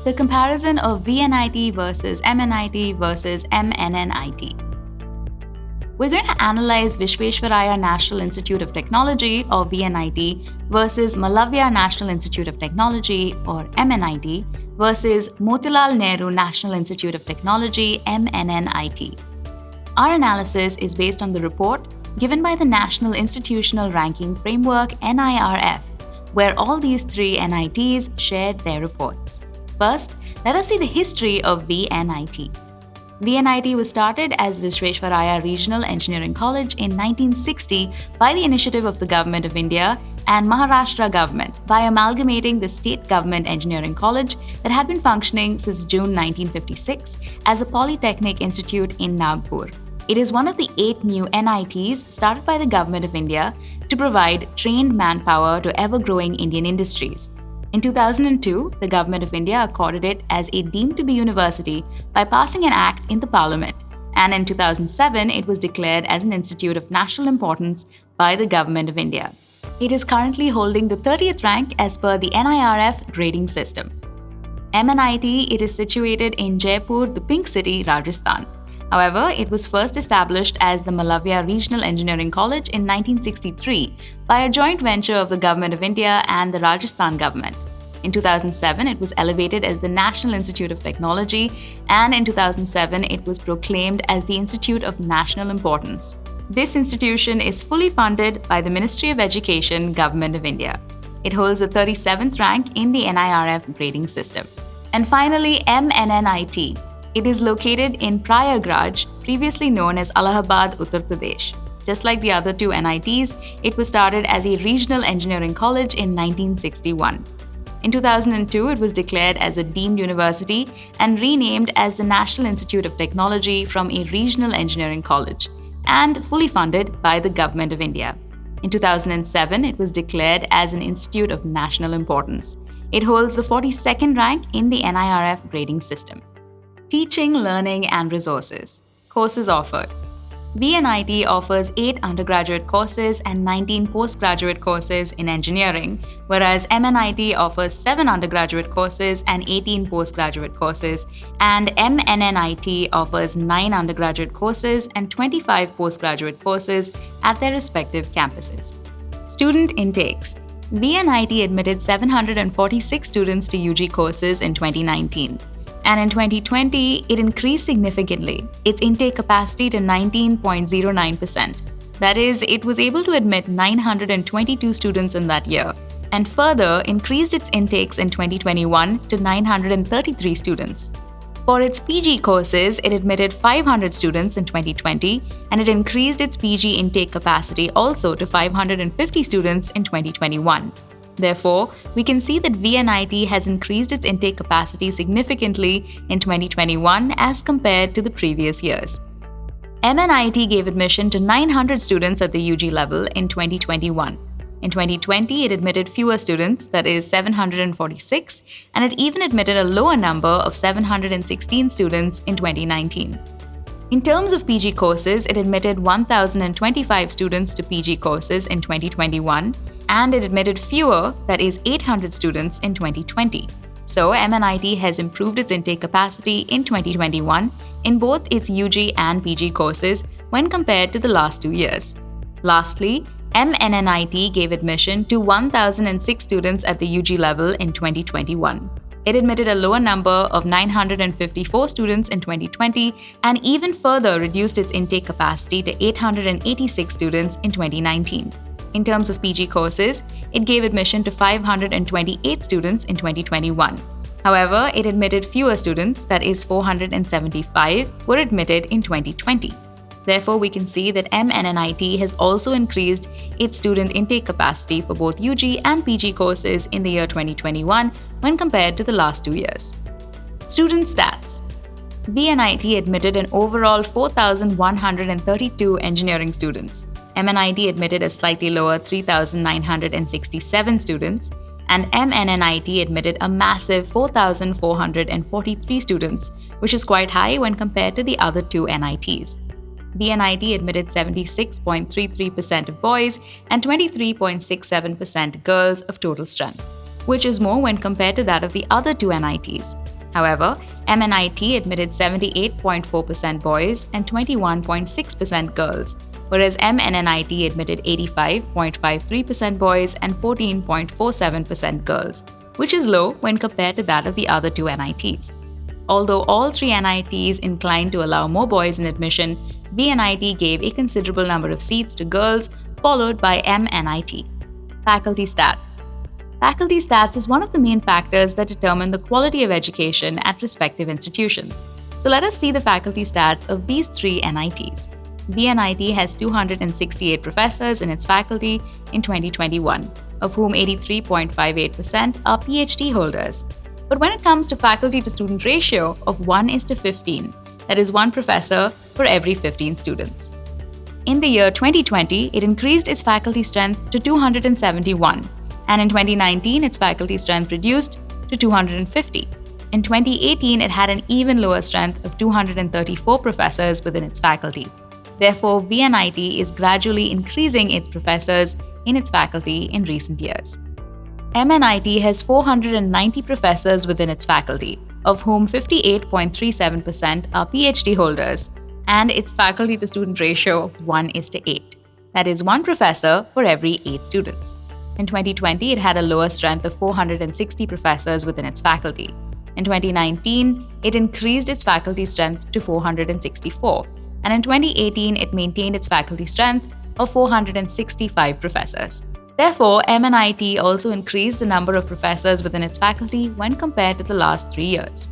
The comparison of VNIT versus MNIT versus MNNIT. We're going to analyze Visvesvaraya National Institute of Technology or VNIT versus Malavya National Institute of Technology or MNIT versus Motilal Nehru National Institute of Technology MNNIT. Our analysis is based on the report given by the National Institutional Ranking Framework NIRF, where all these three NITs shared their reports. First, let us see the history of VNIT. VNIT was started as Visvesvaraya Regional Engineering College in 1960 by the initiative of the Government of India and Maharashtra government by amalgamating the State Government Engineering College that had been functioning since June 1956 as a polytechnic institute in Nagpur. It is one of the 8 new NITs started by the Government of India to provide trained manpower to ever-growing Indian industries. In 2002, the Government of India accorded it as a deemed to be university by passing an act in the Parliament, and in 2007 it was declared as an institute of national importance by the Government of India. It is currently holding the 30th rank as per the NIRF grading system. MNIT, it is situated in Jaipur, the Pink City, Rajasthan. However, it was first established as the Malavya Regional Engineering College in 1963 by a joint venture of the Government of India and the Rajasthan government. In 2007, it was elevated as the National Institute of Technology, and in 2007, it was proclaimed as the Institute of National Importance. This institution is fully funded by the Ministry of Education, Government of India. It holds the 37th rank in the NIRF grading system. And finally, MNNIT. It is located in Prayagraj, previously known as Allahabad, Uttar Pradesh. Just like the other two NITs, it was started as a regional engineering college in 1961. In 2002, it was declared as a deemed university and renamed as the National Institute of Technology from a regional engineering college, and fully funded by the Government of India. In 2007, it was declared as an institute of national importance. It holds the 42nd rank in the NIRF grading system. Teaching, learning, and resources. Courses offered. VNIT offers 8 undergraduate courses and 19 postgraduate courses in engineering, whereas MNIT offers 7 undergraduate courses and 18 postgraduate courses, and MNNIT offers 9 undergraduate courses and 25 postgraduate courses at their respective campuses. Student intakes. VNIT admitted 746 students to UG courses in 2019. And in 2020, it increased significantly its intake capacity to 19.09%. That is, it was able to admit 922 students in that year, and further increased its intakes in 2021 to 933 students. For its PG courses, it admitted 500 students in 2020, and it increased its PG intake capacity also to 550 students in 2021. Therefore, we can see that VNIT has increased its intake capacity significantly in 2021 as compared to the previous years. MNIT gave admission to 900 students at the UG level in 2021. In 2020, it admitted fewer students, that is 746, and it even admitted a lower number of 716 students in 2019. In terms of PG courses, it admitted 1,025 students to PG courses in 2021, and it admitted fewer, that is 800 students in 2020. So, MNIT has improved its intake capacity in 2021 in both its UG and PG courses when compared to the last 2 years. Lastly, MNNIT gave admission to 1,006 students at the UG level in 2021. It admitted a lower number of 954 students in 2020 and even further reduced its intake capacity to 886 students in 2019. In terms of PG courses, it gave admission to 528 students in 2021. However, it admitted fewer students, that is 475, were admitted in 2020. Therefore, we can see that MNNIT has also increased its student intake capacity for both UG and PG courses in the year 2021 when compared to the last 2 years. Student stats. VNIT admitted an overall 4,132 engineering students. MNIT admitted a slightly lower 3,967 students, and MNNIT admitted a massive 4,443 students, which is quite high when compared to the other two NITs. VNIT admitted 76.33% of boys and 23.67% girls of total strength, which is more when compared to that of the other two NITs. However, MNIT admitted 78.4% boys and 21.6% girls, whereas MNNIT admitted 85.53% boys and 14.47% girls, which is low when compared to that of the other two NITs. Although all three NITs inclined to allow more boys in admission, VNIT gave a considerable number of seats to girls, followed by MNIT. Faculty stats. Faculty stats is one of the main factors that determine the quality of education at respective institutions. So let us see the faculty stats of these three NITs. VNIT has 268 professors in its faculty in 2021, of whom 83.58% are Ph.D. holders. But when it comes to faculty-to-student ratio of 1:15, that is one professor for every 15 students. In the year 2020, it increased its faculty strength to 271, and in 2019, its faculty strength reduced to 250. In 2018, it had an even lower strength of 234 professors within its faculty. Therefore, VNIT is gradually increasing its professors in its faculty in recent years. MNIT has 490 professors within its faculty, of whom 58.37% are Ph.D. holders, and its faculty-to-student ratio of 1:8. That is one professor for every 8 students. In 2020, it had a lower strength of 460 professors within its faculty. In 2019, it increased its faculty strength to 464, and in 2018, it maintained its faculty strength of 465 professors. Therefore, MNIT also increased the number of professors within its faculty when compared to the last 3 years.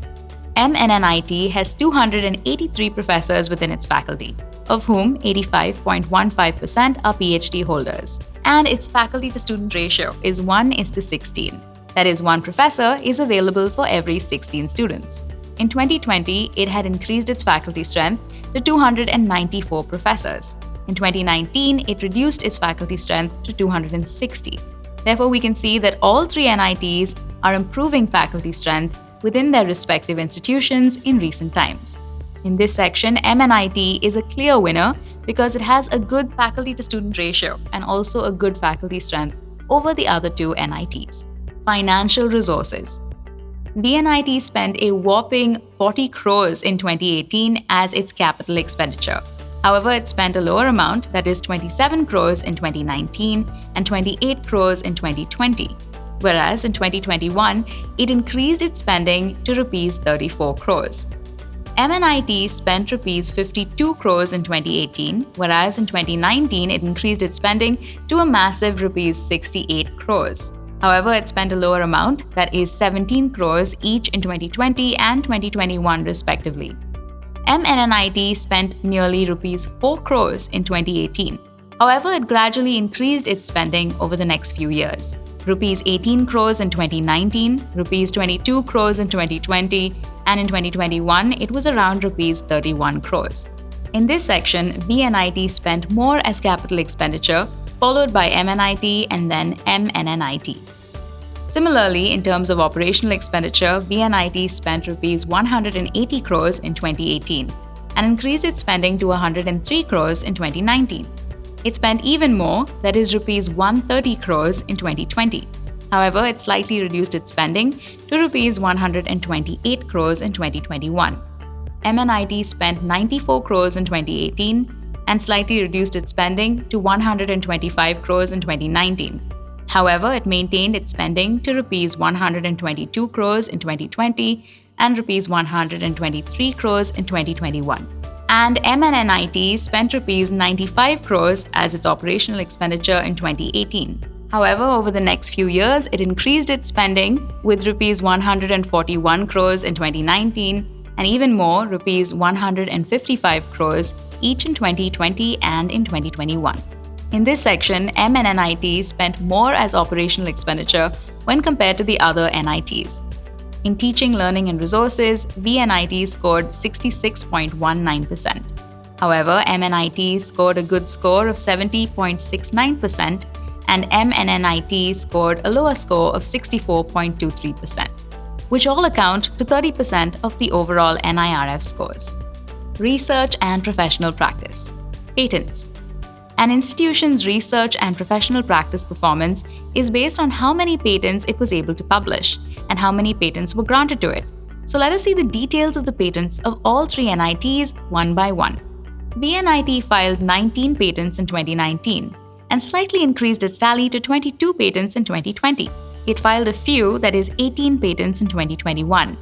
MNNIT has 283 professors within its faculty, of whom 85.15% are Ph.D. holders, and its faculty-to-student ratio is 1:16. That is, one professor is available for every 16 students. In 2020, it had increased its faculty strength to 294 professors. In 2019, it reduced its faculty strength to 260. Therefore, we can see that all three NITs are improving faculty strength within their respective institutions in recent times. In this section, MNIT is a clear winner because it has a good faculty-to-student ratio and also a good faculty strength over the other two NITs. Financial resources. VNIT spent a whopping 40 crores in 2018 as its capital expenditure. However, it spent a lower amount, that is 27 crores in 2019 and 28 crores in 2020. Whereas in 2021, it increased its spending to Rs 34 crores. MNIT spent Rs 52 crores in 2018, whereas in 2019, it increased its spending to a massive Rs 68 crores. However, it spent a lower amount, that is 17 crores each in 2020 and 2021 respectively. MNNIT spent nearly Rs 4 crores in 2018. However, it gradually increased its spending over the next few years. Rs 18 crores in 2019, Rs 22 crores in 2020, and in 2021, it was around Rs 31 crores. In this section, VNIT spent more as capital expenditure, followed by MNIT and then MNNIT. Similarly, in terms of operational expenditure, VNIT spent Rs 180 crores in 2018 and increased its spending to 103 crores in 2019. It spent even more, that is Rs 130 crores in 2020. However, it slightly reduced its spending to Rs 128 crores in 2021. MNIT spent 94 crores in 2018 and slightly reduced its spending to 125 crores in 2019. However, it maintained its spending to Rs 122 crores in 2020 and Rs 123 crores in 2021. And MNNIT spent Rs 95 crores as its operational expenditure in 2018. However, over the next few years, it increased its spending with Rs 141 crores in 2019 and even more, Rs 155 crores each in 2020 and in 2021. In this section, MNNIT spent more as operational expenditure when compared to the other NITs. In teaching, learning and resources, VNIT scored 66.19%. However, MNIT scored a good score of 70.69% and MNNIT scored a lower score of 64.23%, which all account to 30% of the overall NIRF scores. Research and professional practice. Patents. An institution's research and professional practice performance is based on how many patents it was able to publish and how many patents were granted to it. So let us see the details of the patents of all three NITs one by one. VNIT filed 19 patents in 2019 and slightly increased its tally to 22 patents in 2020. It filed a few, that is 18 patents in 2021.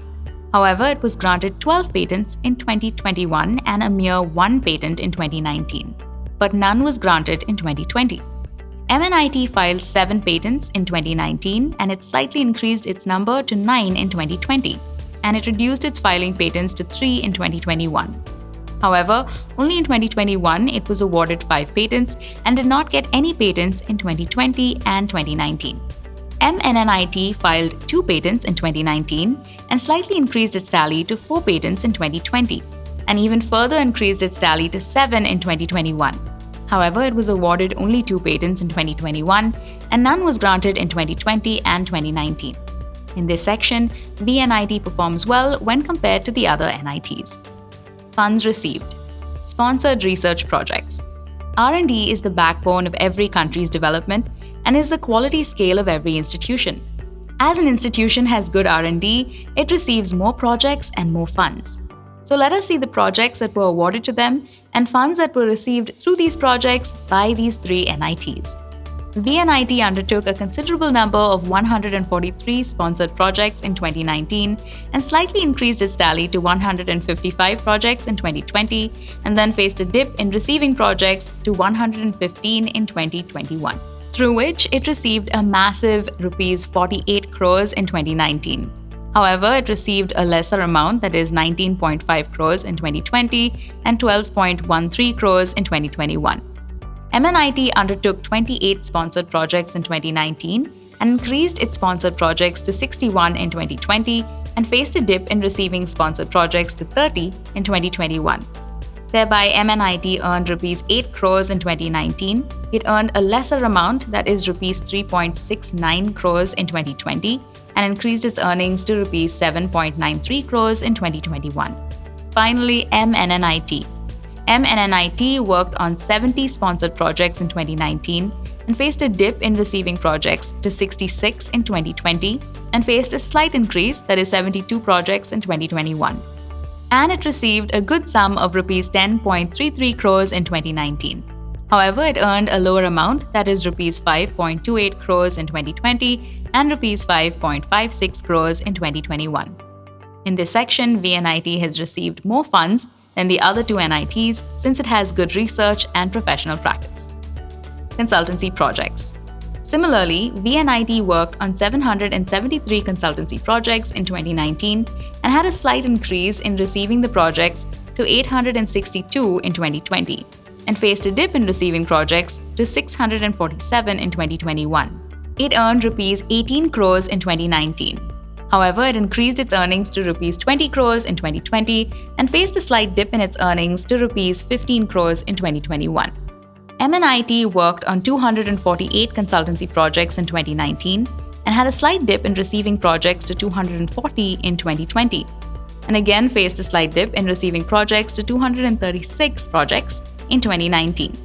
However, it was granted 12 patents in 2021 and a mere 1 patent in 2019. But none was granted in 2020. MNIT filed 7 patents in 2019 and it slightly increased its number to 9 in 2020, and it reduced its filing patents to 3 in 2021. However, only in 2021 it was awarded 5 patents and did not get any patents in 2020 and 2019. MNNIT filed 2 patents in 2019 and slightly increased its tally to 4 patents in 2020, and even further increased its tally to 7 in 2021. However, it was awarded only 2 patents in 2021 and none was granted in 2020 and 2019. In this section, VNIT performs well when compared to the other NITs. Funds received. Sponsored research projects. R&D is the backbone of every country's development and is the quality scale of every institution. As an institution has good R&D, it receives more projects and more funds. So let us see the projects that were awarded to them and funds that were received through these projects by these three NITs. VNIT undertook a considerable number of 143 sponsored projects in 2019 and slightly increased its tally to 155 projects in 2020, and then faced a dip in receiving projects to 115 in 2021, through which it received a massive Rs 48 crores in 2019. However, it received a lesser amount, that is 19.5 crores in 2020 and 12.13 crores in 2021. MNIT undertook 28 sponsored projects in 2019 and increased its sponsored projects to 61 in 2020 and faced a dip in receiving sponsored projects to 30 in 2021. Thereby, MNIT earned Rs 8 crores in 2019. It earned a lesser amount, that is Rs 3.69 crores in 2020, and increased its earnings to Rs 7.93 crores in 2021. Finally, MNNIT. MNNIT worked on 70 sponsored projects in 2019 and faced a dip in receiving projects to 66 in 2020 and faced a slight increase, that is 72 projects in 2021. And it received a good sum of Rs 10.33 crores in 2019. However, it earned a lower amount, that is Rs 5.28 crores in 2020 and Rs 5.56 crores in 2021. In this section, VNIT has received more funds than the other two NITs since it has good research and professional practice. Consultancy projects. Similarly, VNIT worked on 773 consultancy projects in 2019 and had a slight increase in receiving the projects to 862 in 2020 and faced a dip in receiving projects to 647 in 2021. It earned Rs 18 crores in 2019. However, it increased its earnings to Rs 20 crores in 2020 and faced a slight dip in its earnings to Rs 15 crores in 2021. MNIT worked on 248 consultancy projects in 2019 and had a slight dip in receiving projects to 240 in 2020, and again faced a slight dip in receiving projects to 236 projects in 2019.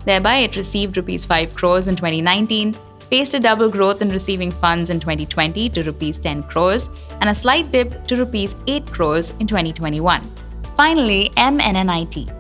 Thereby, it received Rs 5 crores in 2019, faced a double growth in receiving funds in 2020 to Rs 10 crores and a slight dip to Rs 8 crores in 2021. Finally, MNNIT.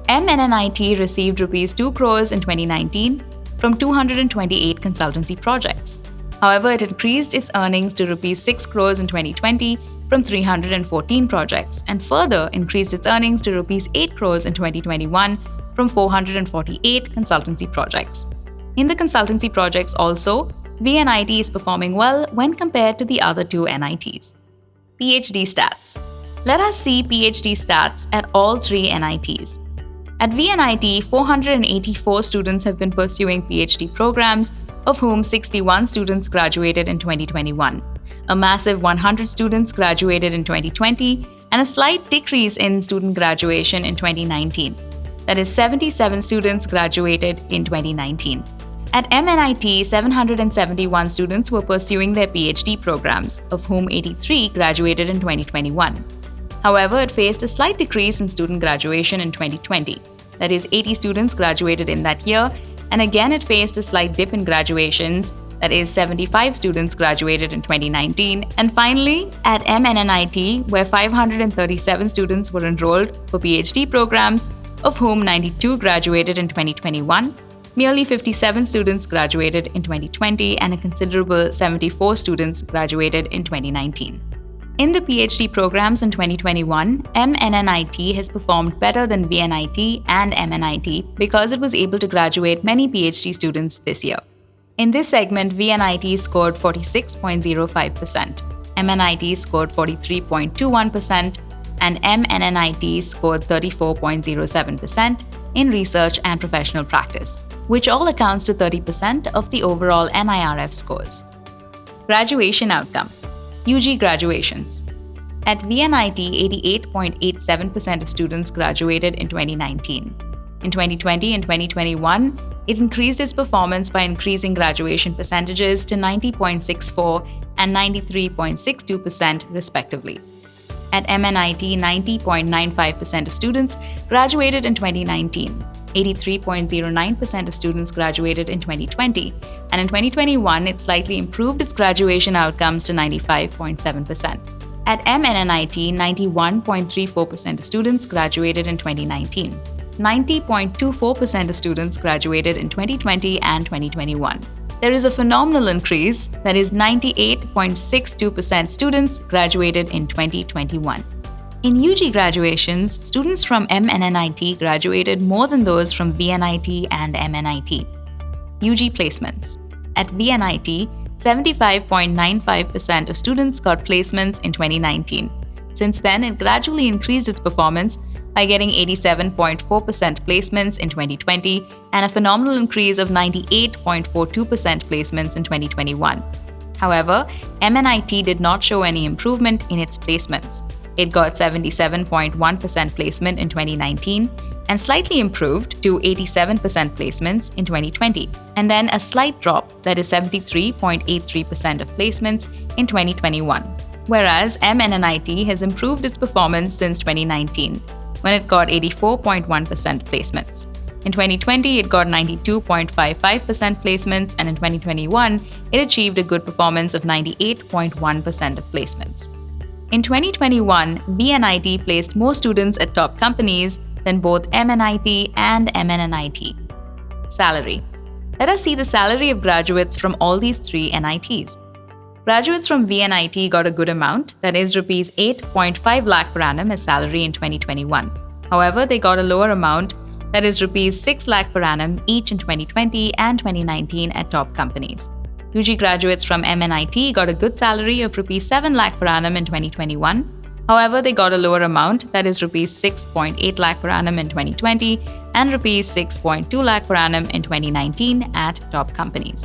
MNNIT received Rs 2 crores in 2019 from 228 consultancy projects. However, it increased its earnings to Rs 6 crores in 2020 from 314 projects and further increased its earnings to Rs 8 crores in 2021 from 448 consultancy projects. In the consultancy projects also, VNIT is performing well when compared to the other two NITs. Ph.D. stats. Let us see Ph.D. stats at all three NITs. At VNIT, 484 students have been pursuing Ph.D. programs, of whom 61 students graduated in 2021. A massive 100 students graduated in 2020, and a slight decrease in student graduation in 2019. That is, 77 students graduated in 2019. At MNIT, 771 students were pursuing their PhD programs, of whom 83 graduated in 2021. However, it faced a slight decrease in student graduation in 2020. That is, 80 students graduated in that year, and again it faced a slight dip in graduations, that is 75 students graduated in 2019. And finally, at MNNIT, where 537 students were enrolled for PhD programs, of whom 92 graduated in 2021, merely 57 students graduated in 2020, and a considerable 74 students graduated in 2019. In the PhD programs in 2021, MNNIT has performed better than VNIT and MNIT because it was able to graduate many PhD students this year. In this segment, VNIT scored 46.05%, MNIT scored 43.21%, and MNNIT scored 34.07% in research and professional practice, which all accounts to 30% of the overall NIRF scores. Graduation outcome. UG graduations. At VNIT, 88.87% of students graduated in 2019. In 2020 and 2021, it increased its performance by increasing graduation percentages to 90.64% and 93.62% respectively. At MNIT, 90.95% of students graduated in 2019. 83.09% of students graduated in 2020, and in 2021, it slightly improved its graduation outcomes to 95.7%. At MNNIT, 91.34% of students graduated in 2019. 90.24% of students graduated in 2020 and 2021. There is a phenomenal increase, that is 98.62% students graduated in 2021. In UG graduations, students from MNNIT graduated more than those from VNIT and MNIT. UG placements. At VNIT, 75.95% of students got placements in 2019. Since then, it gradually increased its performance by getting 87.4% placements in 2020 and a phenomenal increase of 98.42% placements in 2021. However, MNIT did not show any improvement in its placements. It got 77.1% placement in 2019 and slightly improved to 87% placements in 2020, and then a slight drop, that is 73.83% of placements in 2021. Whereas MNNIT has improved its performance since 2019, when it got 84.1% placements. In 2020, it got 92.55% placements, and in 2021, it achieved a good performance of 98.1% of placements. In 2021, VNIT placed more students at top companies than both MNIT and MNNIT. Salary. Let us see the salary of graduates from all these three NITs. Graduates from VNIT got a good amount, that is Rs 8.5 lakh per annum as salary in 2021. However, they got a lower amount, that is Rs 6 lakh per annum each in 2020 and 2019 at top companies. UG graduates from MNIT got a good salary of Rs 7 lakh per annum in 2021. However, they got a lower amount, that is Rs 6.8 lakh per annum in 2020 and Rs 6.2 lakh per annum in 2019 at top companies.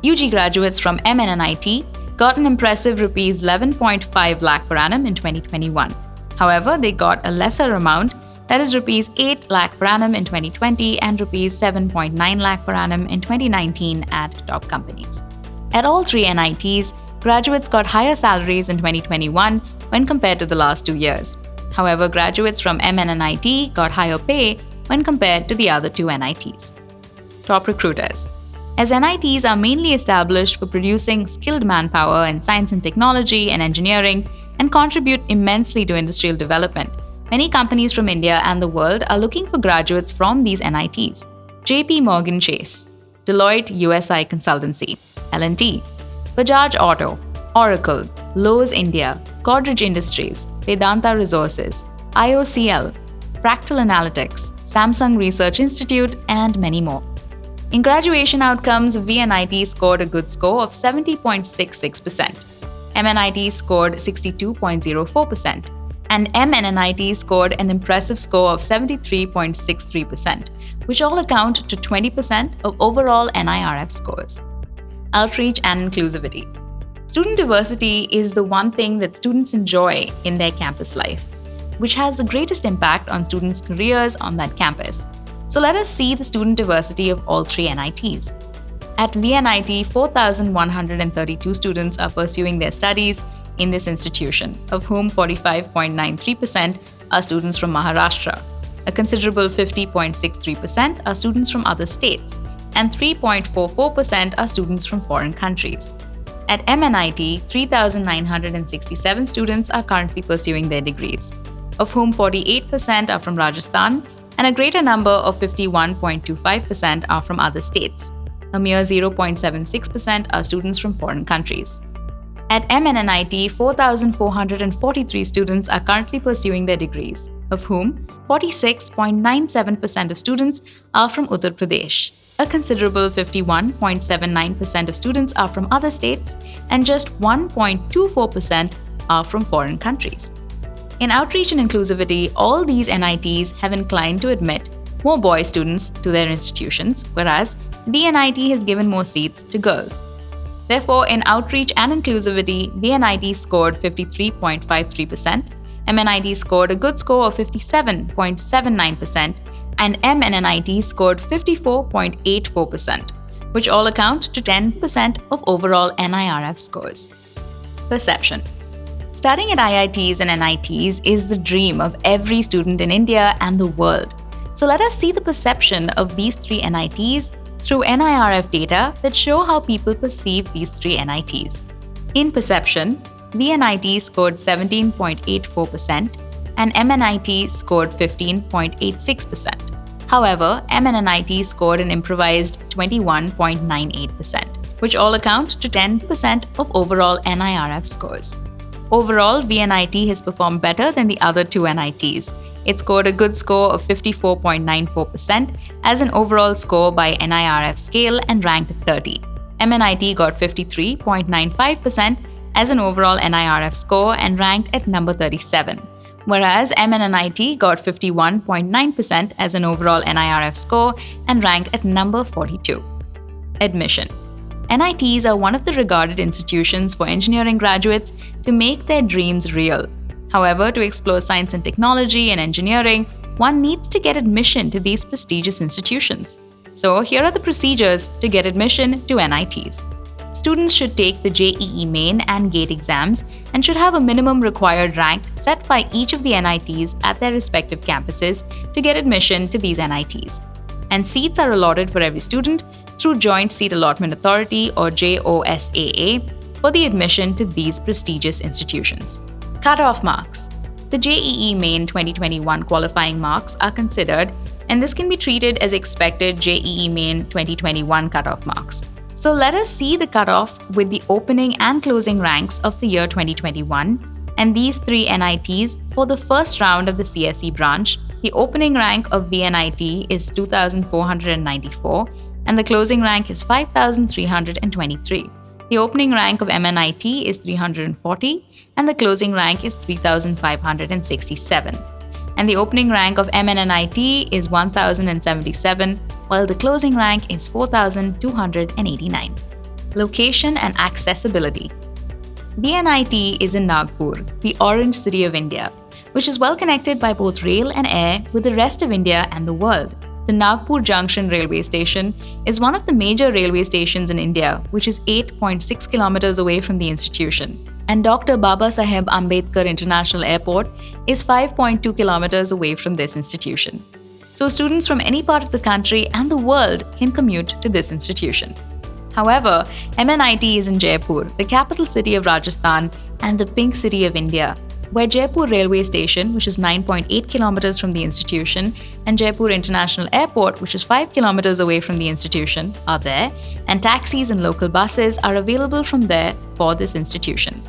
UG graduates from MNNIT got an impressive Rs 11.5 lakh per annum in 2021. However, they got a lesser amount, that is Rs 8 lakh per annum in 2020 and Rs 7.9 lakh per annum in 2019 at top companies. At all three NITs, graduates got higher salaries in 2021 when compared to the last 2 years. However, graduates from MNNIT got higher pay when compared to the other two NITs. Top recruiters. As NITs are mainly established for producing skilled manpower in science and technology and engineering and contribute immensely to industrial development, many companies from India and the world are looking for graduates from these NITs. JP Morgan Chase, Deloitte USI Consultancy, L&T, Bajaj Auto, Oracle, Lowe's India, Godrej Industries, Vedanta Resources, IOCL, Fractal Analytics, Samsung Research Institute, and many more. In graduation outcomes, VNIT scored a good score of 70.66%, MNIT scored 62.04%, and MNNIT scored an impressive score of 73.63%, which all account to 20% of overall NIRF scores. Outreach and inclusivity. Student diversity is the one thing that students enjoy in their campus life, which has the greatest impact on students' careers on that campus. So let us see the student diversity of all three NITs. At VNIT, 4,132 students are pursuing their studies in this institution, of whom 45.93% are students from Maharashtra. A considerable 50.63% are students from other states, and 3.44% are students from foreign countries. At MNIT, 3,967 students are currently pursuing their degrees, of whom 48% are from Rajasthan and a greater number of 51.25% are from other states. A mere 0.76% are students from foreign countries. At MNNIT, 4,443 students are currently pursuing their degrees, of whom 46.97% of students are from Uttar Pradesh. A considerable 51.79% of students are from other states, and just 1.24% are from foreign countries. In outreach and inclusivity, all these NITs have inclined to admit more boy students to their institutions, whereas VNIT has given more seats to girls. Therefore, in outreach and inclusivity, VNIT scored 53.53%, MNIT scored a good score of 57.79%, and MNNIT scored 54.84%, which all account to 10% of overall NIRF scores. Perception. Studying at IITs and NITs is the dream of every student in India and the world. So let us see the perception of these three NITs through NIRF data that show how people perceive these three NITs. In perception, VNIT scored 17.84% and MNIT scored 15.86%. However, MNNIT scored an improvised 21.98%, which all account to 10% of overall NIRF scores. Overall, VNIT has performed better than the other two NITs. It scored a good score of 54.94% as an overall score by NIRF scale and ranked 30. MNIT got 53.95% as an overall NIRF score and ranked at number 37, whereas MNNIT got 51.9% as an overall NIRF score and ranked at number 42. Admission. NITs are one of the regarded institutions for engineering graduates to make their dreams real. However, to explore science and technology and engineering, one needs to get admission to these prestigious institutions. So, here are the procedures to get admission to NITs. Students should take the JEE Main and GATE exams and should have a minimum required rank set by each of the NITs at their respective campuses to get admission to these NITs. And seats are allotted for every student through Joint Seat Allotment Authority or JOSAA for the admission to these prestigious institutions. Cut-off marks. The JEE Main 2021 qualifying marks are considered, and this can be treated as expected JEE Main 2021 cut-off marks. So let us see the cutoff with the opening and closing ranks of the year 2021 and these three NITs for the first round of the CSE branch. The opening rank of VNIT is 2,494 and the closing rank is 5,323. The opening rank of MNIT is 340 and the closing rank is 3,567. And the opening rank of MNNIT is 1,077 while the closing rank is 4,289. Location and accessibility. VNIT is in Nagpur, the Orange City of India, which is well connected by both rail and air with the rest of India and the world. The Nagpur Junction railway station is one of the major railway stations in India, which is 8.6 kilometers away from the institution. And Dr. Babasaheb Ambedkar International Airport is 5.2 kilometers away from this institution. So students from any part of the country and the world can commute to this institution. However, MNIT is in Jaipur, the capital city of Rajasthan and the pink city of India, where Jaipur Railway Station, which is 9.8 kilometers from the institution, and Jaipur International Airport, which is 5 kilometers away from the institution, are there, and taxis and local buses are available from there for this institution.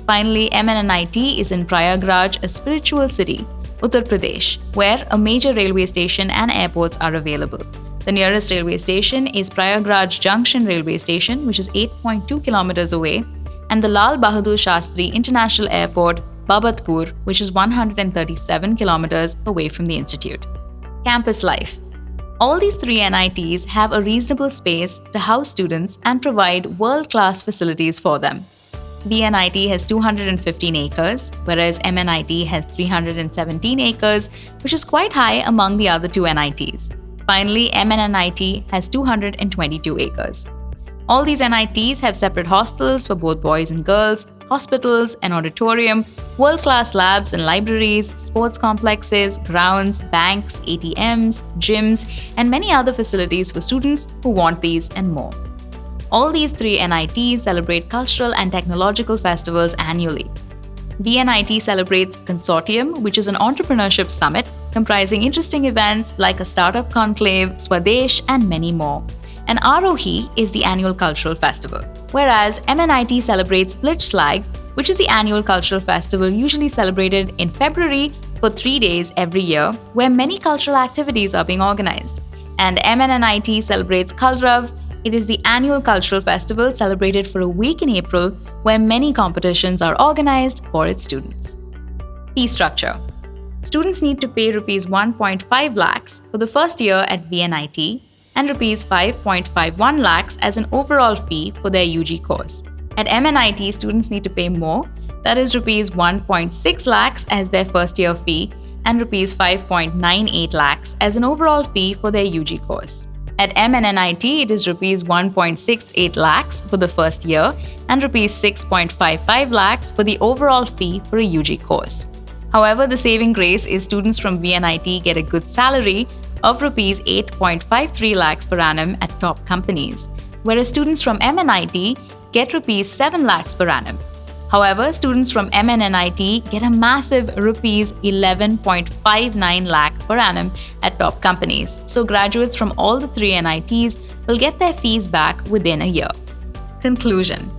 Finally, MNNIT is in Prayagraj, a spiritual city, Uttar Pradesh, where a major railway station and airports are available. The nearest railway station is Prayagraj Junction Railway Station, which is 8.2 kilometers away, and the Lal Bahadur Shastri International Airport, Babatpur, which is 137 kilometers away from the institute. Campus life. All these three NITs have a reasonable space to house students and provide world-class facilities for them. VNIT has 215 acres, whereas MNIT has 317 acres, which is quite high among the other two NITs. Finally, MNNIT has 222 acres. All these NITs have separate hostels for both boys and girls, hospitals, an auditorium, world-class labs and libraries, sports complexes, grounds, banks, ATMs, gyms, and many other facilities for students who want these and more. All these three NITs celebrate cultural and technological festivals annually. VNIT celebrates Consortium, which is an entrepreneurship summit comprising interesting events like a startup conclave, Swadesh, and many more. And Arohi is the annual cultural festival. Whereas MNIT celebrates Blitzschlag, which is the annual cultural festival usually celebrated in February for 3 days every year, where many cultural activities are being organized. And MNNIT celebrates Kalrav. It is the annual cultural festival celebrated for a week in April, where many competitions are organized for its students. Fee structure. Students need to pay Rs 1.5 lakhs for the first year at VNIT and Rs 5.51 lakhs as an overall fee for their UG course. At MNIT, students need to pay more, that is Rs 1.6 lakhs as their first year fee and Rs 5.98 lakhs as an overall fee for their UG course. At MNNIT, it is Rs 1.68 lakhs for the first year and Rs 6.55 lakhs for the overall fee for a UG course. However, the saving grace is students from VNIT get a good salary of Rs 8.53 lakhs per annum at top companies, whereas students from MNIT get Rs 7 lakhs per annum. However, students from MNNIT get a massive Rs 11.59 lakh per annum at top companies. So graduates from all the three NITs will get their fees back within a year. Conclusion.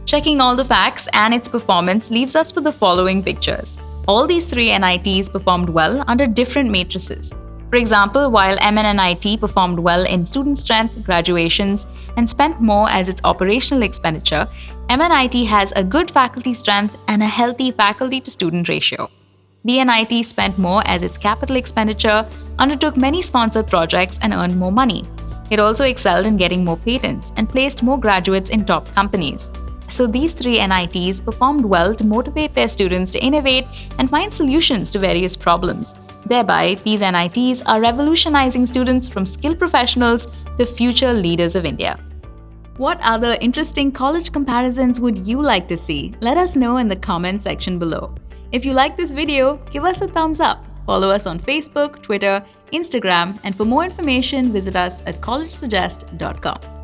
Checking all the facts and its performance leaves us with the following pictures. All these three NITs performed well under different matrices. For example, while MNNIT performed well in student strength, graduations, and spent more as its operational expenditure, MNIT has a good faculty strength and a healthy faculty-to-student ratio. VNIT spent more as its capital expenditure, undertook many sponsored projects, and earned more money. It also excelled in getting more patents and placed more graduates in top companies. So these three NITs performed well to motivate their students to innovate and find solutions to various problems. Thereby, these NITs are revolutionizing students from skilled professionals to future leaders of India. What other interesting college comparisons would you like to see? Let us know in the comment section below. If you like this video, give us a thumbs up. Follow us on Facebook, Twitter, Instagram, and for more information, visit us at collegesuggest.com.